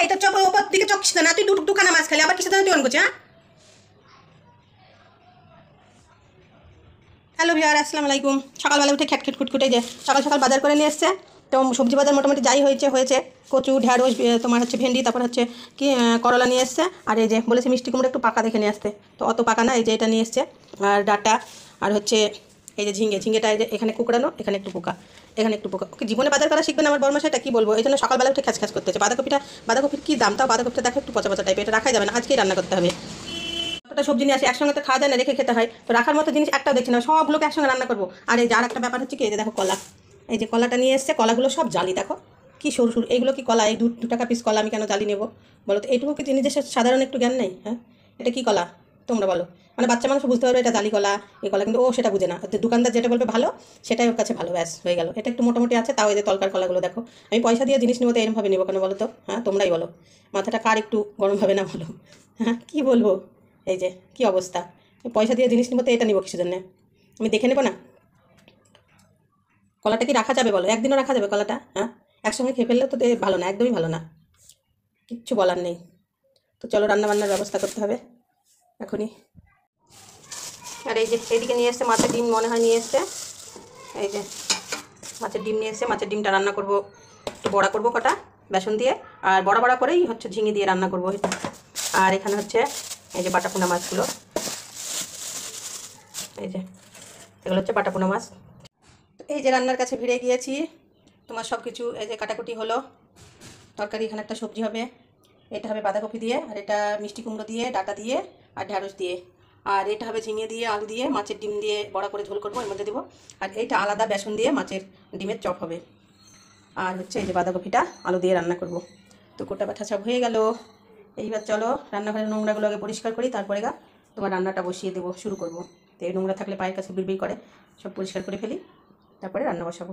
এটা চোখ ওপর দিকে চোখ ছিল না, তুই দুখানা মাছ খালি, আবার কিসের জন্য তুই অন করছিস? হ্যাঁ, হ্যালো ভিউয়ার, আসসালামু আলাইকুম। সকালবেলা উঠে খ্যাট খুটখুটে যে সকাল সকাল বাজার করে নিয়ে এসছে। তো সবজি বাজার মোটামুটি যাই হয়েছে কচু, ঢ্যাঁড়স, তোমার হচ্ছে ভেন্ডি, তারপর হচ্ছে কি করলা নিয়ে এসছে। আর এই যে বলেছে মিষ্টি কুমড়ো একটু পাকা দেখে নিয়ে আসতে, তো অত পাকা না, এই যে এটা নিয়ে এসছে। আর ডাটা, আর হচ্ছে এই যে ঝিঙেটা, এই যে এখানে কুকড়ানো, এখানে একটু পোকা, এখানে একটু পোকা। ওকে জীবনে বাজার করা শিখবে না আমার বর্মা, সেটা কি বলবো। এই জন্য সকালবেলা উঠে খ্যাচ করতেছে। বাঁধাকপির কী দাম, তাও বাঁধাকপিটা দেখো একটু পচা পচা টাইপের, এটা রাখাই যাবে না, আজকেই রান্না করতে হবে। একটা সবজি নিয়ে আসি, একসঙ্গে তো খাওয়া যায় না, রেখে খেতে হয়। তো রাখার মতো জিনিস একটাও দেখছি না, সবগুলোকে একসঙ্গে রান্না করবো। আর এই যার একটা ব্যাপার হচ্ছে কি, এই যে দেখো কলা, এই যে কলাটা নিয়ে এসছে, কলাগুলো সব জালি দেখো, কি সরু সরু। এইগুলো কি কলা? এই 2 টাকা পিস কলা আমি কেন জালি নেবো বলো তো? এইটুকু কি জিনিসের সাধারণ একটু জ্ঞান নেই? হ্যাঁ, এটা কি কলা তোমরা বলো? মানে বাচ্চা মানুষ বুঝতে পারবে এটা জালি কলা, এই কলা, কিন্তু ও সেটা বুঝে না। দোকানদার যেটা বলবে ভালো, সেটাই ওর কাছে ভালো, ব্যাস হয়ে গেল। এটা একটু মোটামুটি আছে, তাও এই যে তলকার কলাগুলো দেখো। আমি পয়সা দিয়ে জিনিস নেবো তো এরমভাবে নেবো কেন বলো তো? হ্যাঁ, তোমরাই বলো, মাথাটা কার একটু গরম হবে না বলো? হ্যাঁ, কী বলবো? এই যে কি অবস্থা, পয়সা দিয়ে জিনিস নিবো তো এটা নিবো কিসের জন্য? আমি দেখে নেবো না? কলাটা কি রাখা যাবে বলো? একদিনও রাখা যাবে কলাটা? হ্যাঁ, একসঙ্গে খেয়ে ফেললে তো ভালো না, একদমই ভালো না, কিচ্ছু বলার নেই। তো চলো রান্না বান্নার ব্যবস্থা করতে হবে এখনই। আর এই যে এদিকে নিয়ে এসছে মাছের ডিম, মনে হয় নিয়ে এসছে। এই যে মাছের ডিম নিয়ে এসছে, মাছের ডিমটা রান্না করবো, একটু বড়া করবো কটা বেসন দিয়ে, আর বড়া বড়া করেই হচ্ছে ঝিঙে দিয়ে রান্না করবো। আর এখানে হচ্ছে এই যে বাটাপোনা মাছগুলো, এই যে এগুলো হচ্ছে বাটাপোনা মাছ। তো এই যে রান্নার কাছে ভিড়ে গিয়েছি, তোমার সব কিছু এই যে কাটাকুটি হলো। তরকারি এখানে একটা সবজি হবে, এটা হবে বাঁধাকপি দিয়ে, আর এটা মিষ্টি কুমড়ো দিয়ে, ডাটা দিয়ে, আর ঢ্যাঁড়স দিয়ে। আর এটা হবে ঝিঙে দিয়ে, আলু দিয়ে, মাছের ডিম দিয়ে বড়া করে ঝোল করবো, এর মধ্যে দেবো। আর এইটা আলাদা বেসন দিয়ে মাছের ডিমের চপ হবে। আর হচ্ছে এই যে বাঁধাকপিটা আলু দিয়ে রান্না করব। তো কোটা বাটা সব হয়ে গেল। এইবার চলো রান্নাঘরের নোংরাগুলো আগে পরিষ্কার করি, তারপরে তোমার রান্নাটা বসিয়ে দেবো, শুরু করবো। তো এই নোংরা থাকলে পায়ের কাছে বিড়বিড় করে, সব পরিষ্কার করে ফেলি, তারপরে রান্না বসাবো।